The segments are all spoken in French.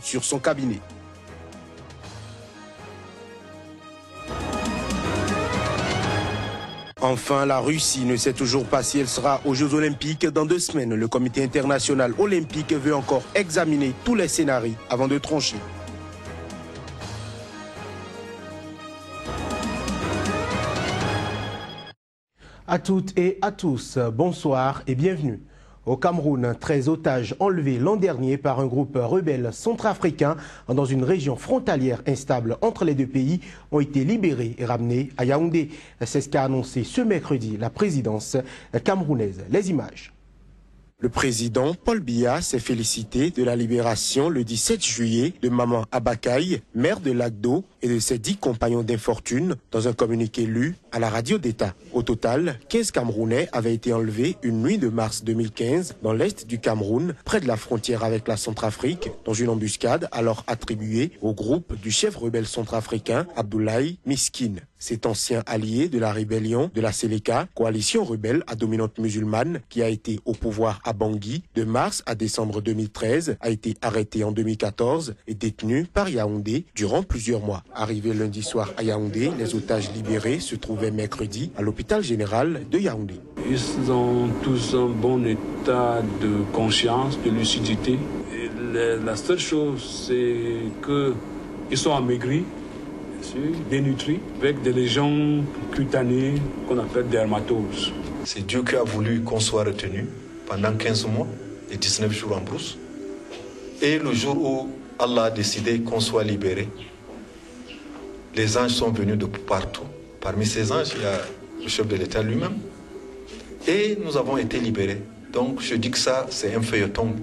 sur son cabinet. Enfin, la Russie ne sait toujours pas si elle sera aux Jeux Olympiques dans 2 semaines. Le Comité international olympique veut encore examiner tous les scénarios avant de trancher. À toutes et à tous, bonsoir et bienvenue. Au Cameroun, 13 otages enlevés l'an dernier par un groupe rebelle centrafricain dans une région frontalière instable entre les deux pays ont été libérés et ramenés à Yaoundé. C'est ce qu'a annoncé ce mercredi la présidence camerounaise. Les images. Le président Paul Biya s'est félicité de la libération le 17 juillet de Maman Abakaï, maire de Lagdo, et de ses 10 compagnons d'infortune dans un communiqué lu à la radio d'État. Au total, 15 Camerounais avaient été enlevés une nuit de mars 2015 dans l'est du Cameroun, près de la frontière avec la Centrafrique, dans une embuscade alors attribuée au groupe du chef rebelle centrafricain Abdoulaye Miskine. Cet ancien allié de la rébellion de la Séléka, coalition rebelle à dominante musulmane qui a été au pouvoir à Bangui de mars à décembre 2013, a été arrêté en 2014 et détenu par Yaoundé durant plusieurs mois. Arrivé lundi soir à Yaoundé, les otages libérés se trouvaient mercredi à l'hôpital général de Yaoundé. Ils ont tous un bon état de conscience, de lucidité. Et la seule chose, c'est qu'ils sont amaigris, dénutris, avec des lésions cutanées qu'on appelle dermatoses. C'est Dieu qui a voulu qu'on soit retenu pendant 15 mois et 19 jours en brousse. Et le jour où Allah a décidé qu'on soit libéré, les anges sont venus de partout. Parmi ces anges, il y a le chef de l'État lui-même. Et nous avons été libérés. Donc je dis que ça, c'est un feuilleton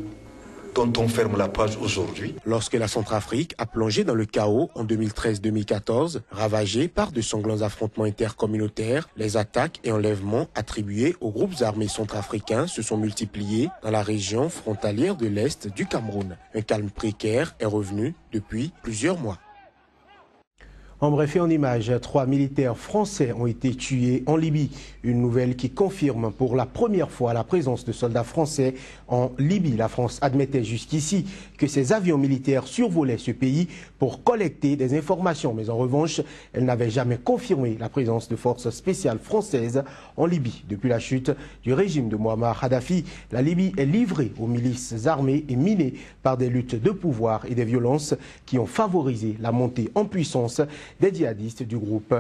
dont on ferme la page aujourd'hui. Lorsque la Centrafrique a plongé dans le chaos en 2013-2014, ravagée par de sanglants affrontements intercommunautaires, les attaques et enlèvements attribués aux groupes armés centrafricains se sont multipliés dans la région frontalière de l'Est du Cameroun. Un calme précaire est revenu depuis plusieurs mois. En bref et en images, 3 militaires français ont été tués en Libye. Une nouvelle qui confirme pour la première fois la présence de soldats français en Libye. La France admettait jusqu'ici que ses avions militaires survolaient ce pays pour collecter des informations. Mais en revanche, elle n'avait jamais confirmé la présence de forces spéciales françaises en Libye. Depuis la chute du régime de Mouammar Kadhafi, la Libye est livrée aux milices armées et minée par des luttes de pouvoir et des violences qui ont favorisé la montée en puissance des djihadistes du groupe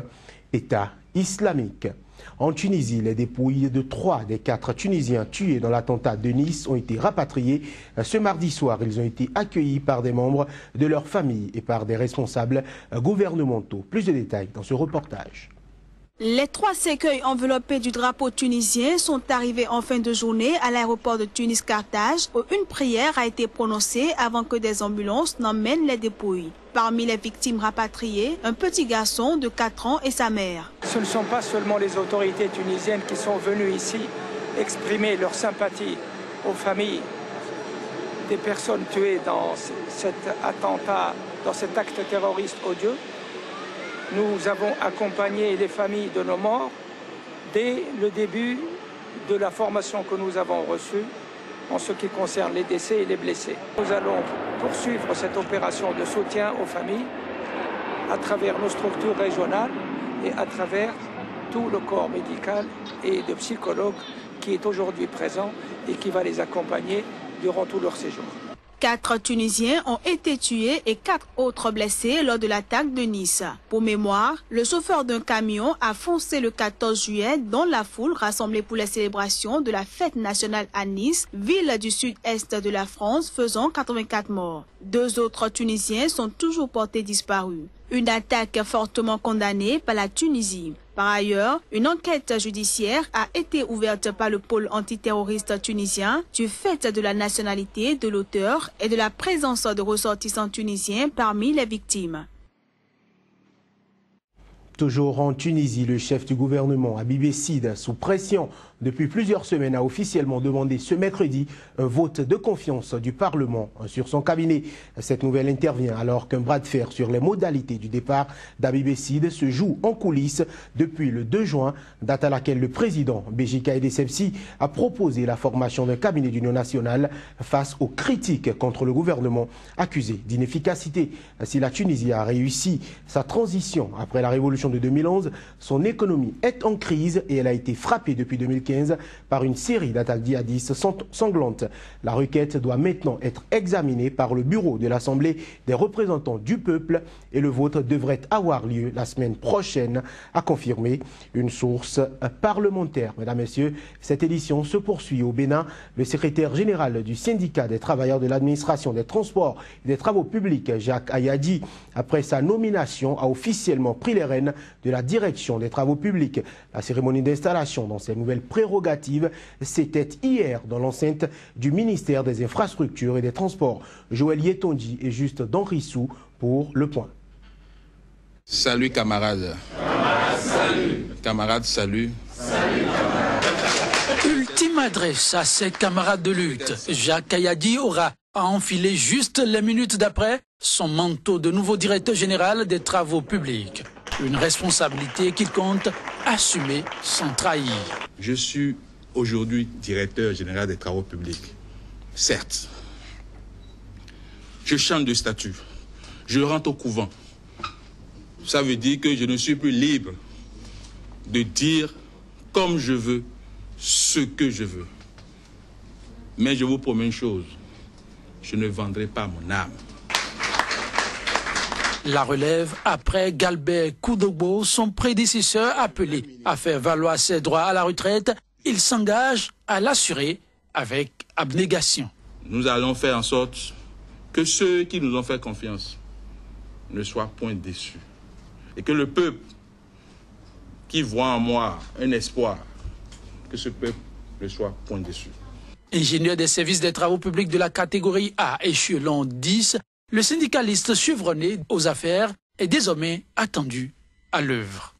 État islamique. En Tunisie, les dépouilles de 3 des 4 Tunisiens tués dans l'attentat de Nice ont été rapatriés. Ce mardi soir, ils ont été accueillis par des membres de leur famille et par des responsables gouvernementaux. Plus de détails dans ce reportage. Les 3 cercueils enveloppés du drapeau tunisien sont arrivés en fin de journée à l'aéroport de Tunis-Carthage où une prière a été prononcée avant que des ambulances n'emmènent les dépouilles. Parmi les victimes rapatriées, un petit garçon de 4 ans et sa mère. Ce ne sont pas seulement les autorités tunisiennes qui sont venues ici exprimer leur sympathie aux familles des personnes tuées dans cet attentat, dans cet acte terroriste odieux. Nous avons accompagné les familles de nos morts dès le début de la formation que nous avons reçue en ce qui concerne les décès et les blessés. Nous allons poursuivre cette opération de soutien aux familles à travers nos structures régionales et à travers tout le corps médical et de psychologues qui est aujourd'hui présent et qui va les accompagner durant tout leur séjour. 4 Tunisiens ont été tués et 4 autres blessés lors de l'attaque de Nice. Pour mémoire, le chauffeur d'un camion a foncé le 14 juillet dans la foule rassemblée pour les célébrations de la fête nationale à Nice, ville du sud-est de la France, faisant 84 morts. 2 autres Tunisiens sont toujours portés disparus. Une attaque fortement condamnée par la Tunisie. Par ailleurs, une enquête judiciaire a été ouverte par le pôle antiterroriste tunisien du fait de la nationalité de l'auteur et de la présence de ressortissants tunisiens parmi les victimes. Toujours en Tunisie, le chef du gouvernement, Habib Essid, sous pression depuis plusieurs semaines, a officiellement demandé ce mercredi un vote de confiance du Parlement sur son cabinet. Cette nouvelle intervient alors qu'un bras de fer sur les modalités du départ d'Habib Esside se joue en coulisses depuis le 2 juin, date à laquelle le président Béji Caïdé Sebsi a proposé la formation d'un cabinet d'union nationale face aux critiques contre le gouvernement accusé d'inefficacité. Si la Tunisie a réussi sa transition après la révolution de 2011, son économie est en crise et elle a été frappée depuis 2015 par une série d'attaques djihadistes sanglantes. La requête doit maintenant être examinée par le bureau de l'Assemblée des représentants du peuple et le vote devrait avoir lieu la semaine prochaine, a confirmé une source parlementaire. Mesdames, Messieurs, cette édition se poursuit au Bénin. Le secrétaire général du syndicat des travailleurs de l'administration des transports et des travaux publics, Jacques Ayadi, après sa nomination, a officiellement pris les rênes de la direction des travaux publics. La cérémonie d'installation dans ses nouvelles prérogatives, c'était hier dans l'enceinte du ministère des Infrastructures et des Transports. Joël Yetondi et Juste d'Henrissou pour Le Point. Salut camarades. Salut. Camarades, salut. Salut camarades. Ultime adresse à ses camarades de lutte. Jacques Ayadi aura à enfiler juste les minutes d'après son manteau de nouveau directeur général des travaux publics. Une responsabilité qu'il compte assumer sans trahir. Je suis aujourd'hui directeur général des travaux publics. Certes, je change de statut. Je rentre au couvent. Ça veut dire que je ne suis plus libre de dire comme je veux, ce que je veux. Mais je vous promets une chose, je ne vendrai pas mon âme. La relève après Galbert Koudogbo, son prédécesseur appelé à faire valoir ses droits à la retraite. Il s'engage à l'assurer avec abnégation. Nous allons faire en sorte que ceux qui nous ont fait confiance ne soient point déçus. Et que le peuple qui voit en moi un espoir, que ce peuple ne soit point déçu. Ingénieur des services des travaux publics de la catégorie A, échelon 10, le syndicaliste chevronné aux affaires est désormais attendu à l'œuvre.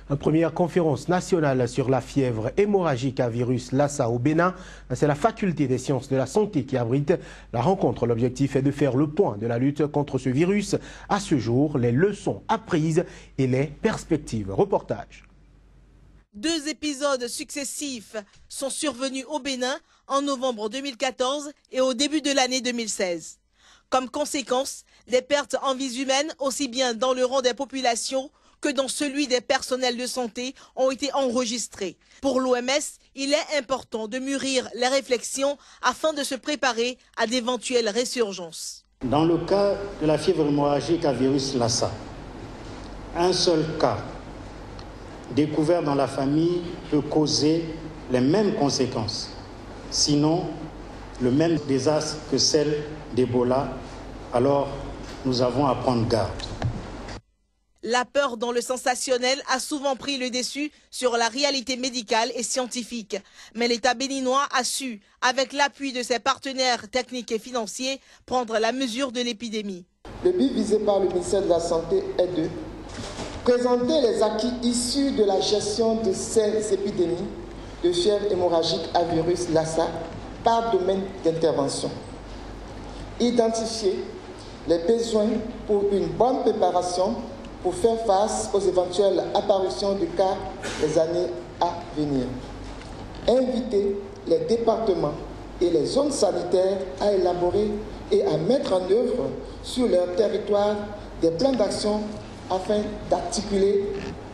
Une première conférence nationale sur la fièvre hémorragique à virus Lassa au Bénin. C'est la faculté des sciences de la santé qui abrite la rencontre. L'objectif est de faire le point de la lutte contre ce virus. À ce jour, les leçons apprises et les perspectives. Reportage. 2 épisodes successifs sont survenus au Bénin en novembre 2014 et au début de l'année 2016. Comme conséquence, des pertes en vies humaines, aussi bien dans le rang des populations que dans celui des personnels de santé, ont été enregistrés. Pour l'OMS, il est important de mûrir les réflexions afin de se préparer à d'éventuelles résurgences. Dans le cas de la fièvre hémorragique à virus Lassa, un seul cas découvert dans la famille peut causer les mêmes conséquences, sinon le même désastre que celle d'Ebola. Alors, nous avons à prendre garde. La peur dans le sensationnel a souvent pris le dessus sur la réalité médicale et scientifique. Mais l'État béninois a su, avec l'appui de ses partenaires techniques et financiers, prendre la mesure de l'épidémie. Le but visé par le ministère de la Santé est de présenter les acquis issus de la gestion de ces épidémies de fièvre hémorragique à virus Lassa par domaine d'intervention. Identifier les besoins pour une bonne préparation pour faire face aux éventuelles apparitions de cas des années à venir. Inviter les départements et les zones sanitaires à élaborer et à mettre en œuvre sur leur territoire des plans d'action afin d'articuler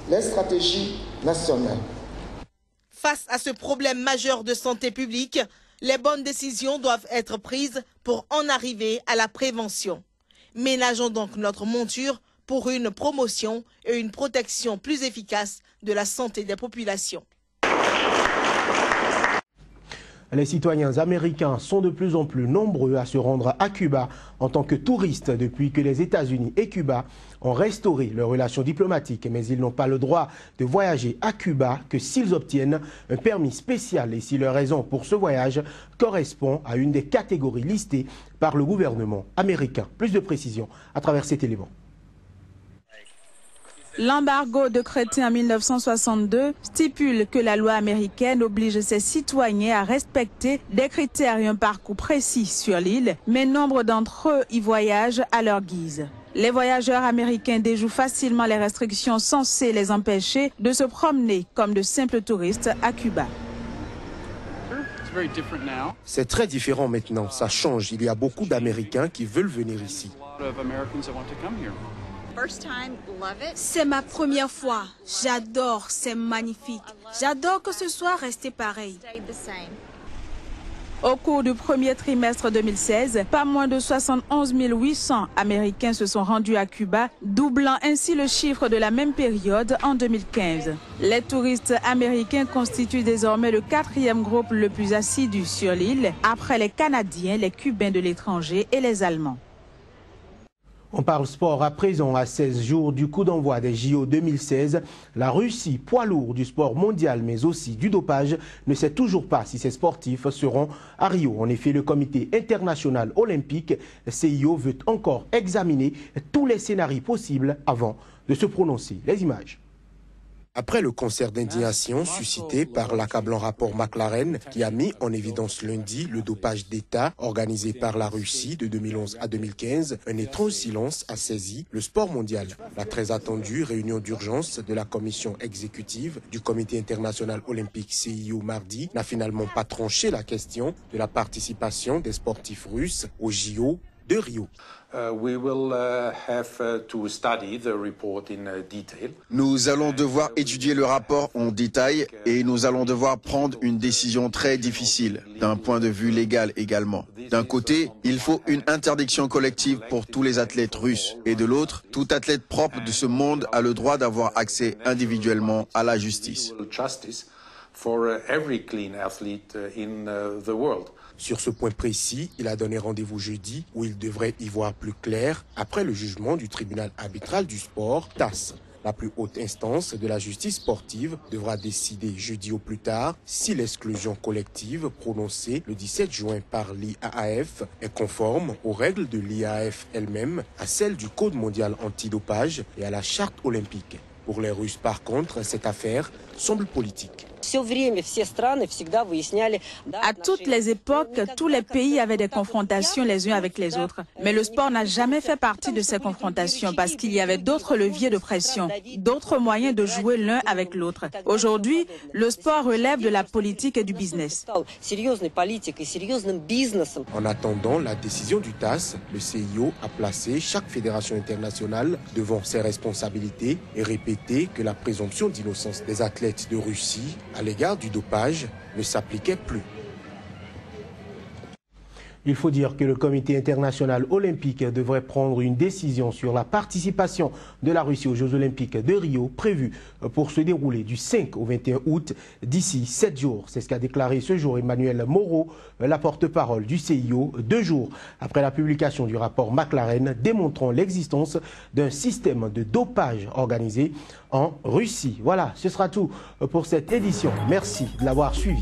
les stratégies nationales. Face à ce problème majeur de santé publique, les bonnes décisions doivent être prises pour en arriver à la prévention. Ménageons donc notre monture pour une promotion et une protection plus efficace de la santé des populations. Les citoyens américains sont de plus en plus nombreux à se rendre à Cuba en tant que touristes depuis que les États-Unis et Cuba ont restauré leurs relations diplomatiques. Mais ils n'ont pas le droit de voyager à Cuba que s'ils obtiennent un permis spécial et si leur raison pour ce voyage correspond à une des catégories listées par le gouvernement américain. Plus de précisions à travers cet élément. L'embargo décrété en 1962 stipule que la loi américaine oblige ses citoyens à respecter des critères et un parcours précis sur l'île, mais nombre d'entre eux y voyagent à leur guise. Les voyageurs américains déjouent facilement les restrictions censées les empêcher de se promener comme de simples touristes à Cuba. C'est très différent maintenant, ça change. Il y a beaucoup d'Américains qui veulent venir ici. C'est ma première fois. J'adore, c'est magnifique. J'adore que ce soit resté pareil. Au cours du premier trimestre 2016, pas moins de 71 800 Américains se sont rendus à Cuba, doublant ainsi le chiffre de la même période en 2015. Les touristes américains constituent désormais le 4e groupe le plus assidu sur l'île, après les Canadiens, les Cubains de l'étranger et les Allemands. On parle sport à présent. À 16 jours du coup d'envoi des JO 2016. La Russie, poids lourd du sport mondial mais aussi du dopage, ne sait toujours pas si ces sportifs seront à Rio. En effet, le comité international olympique, CIO, veut encore examiner tous les scénarios possibles avant de se prononcer. Les images. Après le concert d'indignation suscité par l'accablant rapport McLaren qui a mis en évidence lundi le dopage d'État organisé par la Russie de 2011 à 2015, un étrange silence a saisi le sport mondial. La très attendue réunion d'urgence de la commission exécutive du Comité international olympique CIO mardi n'a finalement pas tranché la question de la participation des sportifs russes aux JO de Rio. Nous allons devoir étudier le rapport en détail et nous allons devoir prendre une décision très difficile, d'un point de vue légal également. D'un côté, il faut une interdiction collective pour tous les athlètes russes et de l'autre, tout athlète propre de ce monde a le droit d'avoir accès individuellement à la justice. Sur ce point précis, il a donné rendez-vous jeudi où il devrait y voir plus clair après le jugement du tribunal arbitral du sport, TAS. La plus haute instance de la justice sportive devra décider jeudi au plus tard si l'exclusion collective prononcée le 17 juin par l'IAAF est conforme aux règles de l'IAAF elle-même, à celles du Code mondial antidopage et à la charte olympique. Pour les Russes, par contre, cette affaire semble politique. À toutes les époques, tous les pays avaient des confrontations les uns avec les autres. Mais le sport n'a jamais fait partie de ces confrontations parce qu'il y avait d'autres leviers de pression, d'autres moyens de jouer l'un avec l'autre. Aujourd'hui, le sport relève de la politique et du business. En attendant la décision du TAS, le CIO a placé chaque fédération internationale devant ses responsabilités et répété que la présomption d'innocence des athlètes de Russie à l'égard du dopage ne s'appliquait plus. Il faut dire que le Comité international olympique devrait prendre une décision sur la participation de la Russie aux Jeux olympiques de Rio, prévus pour se dérouler du 5 au 21 août, d'ici 7 jours. C'est ce qu'a déclaré ce jour Emmanuel Moreau, la porte-parole du CIO, 2 jours après la publication du rapport McLaren démontrant l'existence d'un système de dopage organisé en Russie. Voilà, ce sera tout pour cette édition. Merci de l'avoir suivi.